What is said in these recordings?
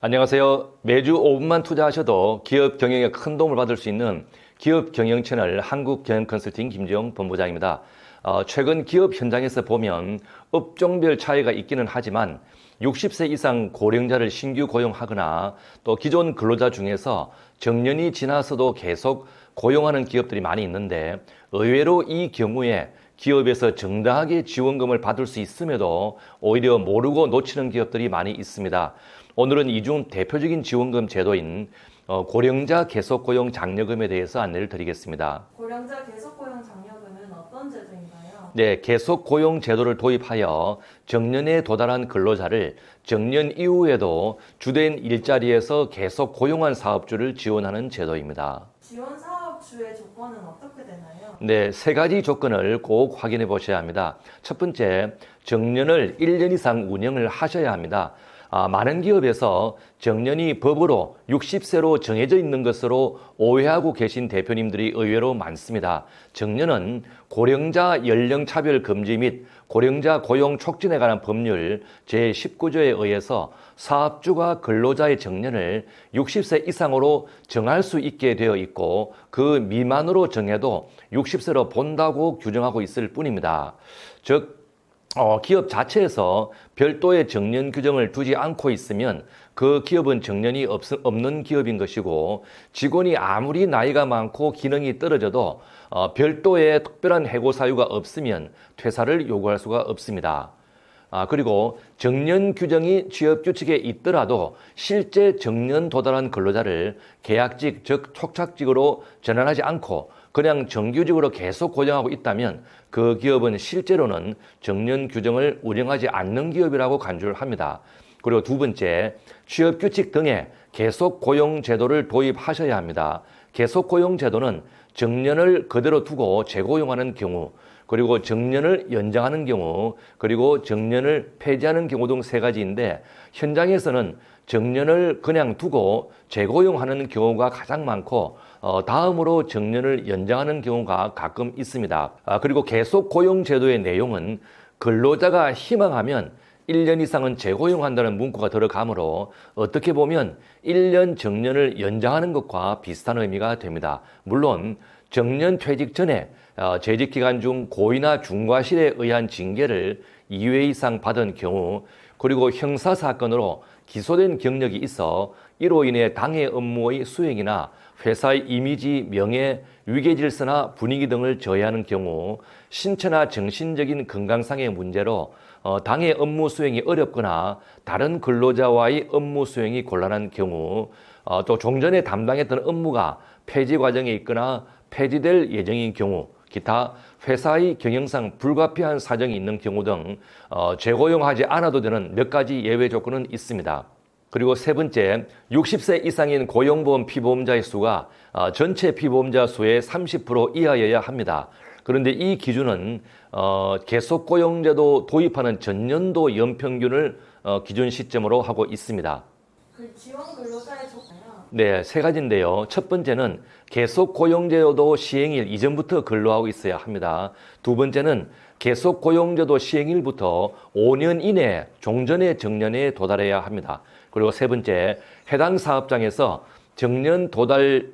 안녕하세요. 매주 5분만 투자하셔도 기업 경영에 큰 도움을 받을 수 있는 기업 경영 채널 한국경영컨설팅 김지영 본부장입니다. 최근 기업 현장에서 보면 업종별 차이가 있기는 하지만 60세 이상 고령자를 신규 고용하거나 또 기존 근로자 중에서 정년이 지나서도 계속 고용하는 기업들이 많이 있는데 의외로 이 경우에 기업에서 정당하게 지원금을 받을 수 있음에도 오히려 모르고 놓치는 기업들이 많이 있습니다. 오늘은 이 중 대표적인 지원금 제도인 고령자 계속고용 장려금에 대해서 안내를 드리겠습니다. 고령자 계속고용 장려금은 어떤 제도인가요? 네, 계속고용 제도를 도입하여 정년에 도달한 근로자를 정년 이후에도 주된 일자리에서 계속 고용한 사업주를 지원하는 제도입니다. 지원 사업주의 조건은 어떻게 되나요? 네, 세 가지 조건을 꼭 확인해 보셔야 합니다. 첫 번째, 정년을 1년 이상 운영을 하셔야 합니다. 많은 기업에서 정년이 법으로 60세로 정해져 있는 것으로 오해하고 계신 대표님들이 의외로 많습니다. 정년은 고령자 연령차별 금지 및 고령자 고용 촉진에 관한 법률 제19조에 의해서 사업주가 근로자의 정년을 60세 이상으로 정할 수 있게 되어 있고 그 미만으로 정해도 60세로 본다고 규정하고 있을 뿐입니다. 즉 기업 자체에서 별도의 정년 규정을 두지 않고 있으면 그 기업은 정년이 없는 기업인 것이고 직원이 아무리 나이가 많고 기능이 떨어져도 별도의 특별한 해고 사유가 없으면 퇴사를 요구할 수가 없습니다. 그리고 정년 규정이 취업 규칙에 있더라도 실제 정년 도달한 근로자를 계약직, 즉 촉착직으로 전환하지 않고 그냥 정규직으로 계속 고용하고 있다면 그 기업은 실제로는 정년 규정을 운영하지 않는 기업이라고 간주를 합니다. 그리고 두 번째, 취업 규칙 등에 계속 고용 제도를 도입하셔야 합니다. 계속 고용 제도는 정년을 그대로 두고 재고용하는 경우, 그리고 정년을 연장하는 경우, 그리고 정년을 폐지하는 경우 등 세 가지인데 현장에서는 정년을 그냥 두고 재고용하는 경우가 가장 많고 다음으로 정년을 연장하는 경우가 가끔 있습니다. 그리고 계속 고용 제도의 내용은 근로자가 희망하면 1년 이상은 재고용한다는 문구가 들어가므로 어떻게 보면 1년 정년을 연장하는 것과 비슷한 의미가 됩니다. 물론 정년 퇴직 전에 재직 기간 중 고의나 중과실에 의한 징계를 2회 이상 받은 경우 그리고 형사사건으로 기소된 경력이 있어 이로 인해 당해 업무의 수행이나 회사의 이미지, 명예, 위계질서나 분위기 등을 저해하는 경우 신체나 정신적인 건강상의 문제로 당해 업무 수행이 어렵거나 다른 근로자와의 업무 수행이 곤란한 경우 또 종전에 담당했던 업무가 폐지 과정에 있거나 폐지될 예정인 경우 기타 회사의 경영상 불가피한 사정이 있는 경우 등 재고용하지 않아도 되는 몇 가지 예외 조건은 있습니다. 그리고 세 번째, 60세 이상인 고용보험 피보험자의 수가 전체 피보험자 수의 30% 이하여야 합니다. 그런데 이 기준은 계속고용제도 도입하는 전년도 연평균을 기준 시점으로 하고 있습니다. 그 지원 근로자의 조건이요? 네, 세 가지인데요. 첫 번째는 계속고용제도 시행일 이전부터 근로하고 있어야 합니다. 두 번째는 계속고용제도 시행일부터 5년 이내 종전의 정년에 도달해야 합니다. 그리고 세 번째, 해당 사업장에서 정년 도달일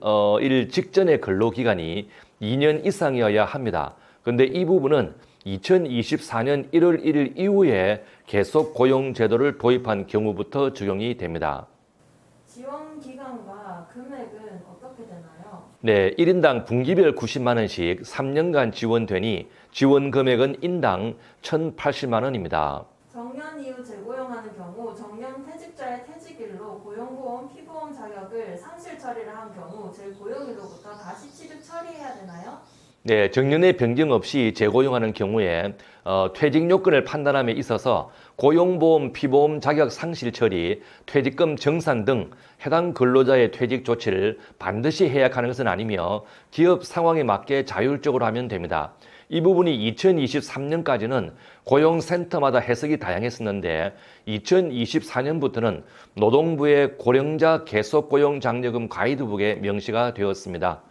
직전의 근로기간이 2년 이상이어야 합니다. 그런데 이 부분은 2024년 1월 1일 이후에 계속고용제도를 도입한 경우부터 적용이 됩니다. 지원 기간과 금액은 어떻게 되나요? 네, 1인당 분기별 90만 원씩 3년간 지원되니 지원 금액은 인당 1,080만 원입니다. 정년 이후 재고용하는 경우 정년 퇴직자의 퇴직일로 고용보험 피보험 자격을 상실 처리를 한 경우 재고용일로부터 다시 취득 처리해야 되나요? 네, 정년의 변경 없이 재고용하는 경우에 퇴직 요건을 판단함에 있어서 고용보험, 피보험 자격 상실 처리, 퇴직금 정산 등 해당 근로자의 퇴직 조치를 반드시 해약하는 것은 아니며 기업 상황에 맞게 자율적으로 하면 됩니다. 이 부분이 2023년까지는 고용센터마다 해석이 다양했었는데 2024년부터는 노동부의 고령자 계속고용 장려금 가이드북에 명시가 되었습니다.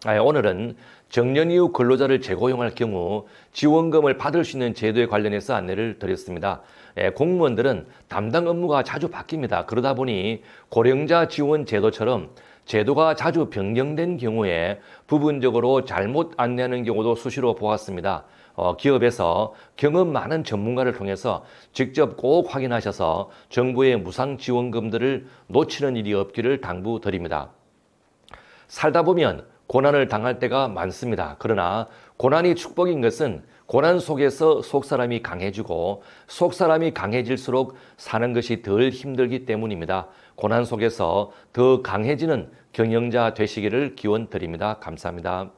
오늘은 정년 이후 근로자를 재고용할 경우 지원금을 받을 수 있는 제도에 관련해서 안내를 드렸습니다. 공무원들은 담당 업무가 자주 바뀝니다. 그러다 보니 고령자 지원 제도처럼 제도가 자주 변경된 경우에 부분적으로 잘못 안내하는 경우도 수시로 보았습니다. 기업에서 경험 많은 전문가를 통해서 직접 꼭 확인하셔서 정부의 무상 지원금들을 놓치는 일이 없기를 당부드립니다. 살다 보면 고난을 당할 때가 많습니다. 그러나 고난이 축복인 것은 고난 속에서 속사람이 강해지고 속사람이 강해질수록 사는 것이 덜 힘들기 때문입니다. 고난 속에서 더 강해지는 경영자 되시기를 기원드립니다. 감사합니다.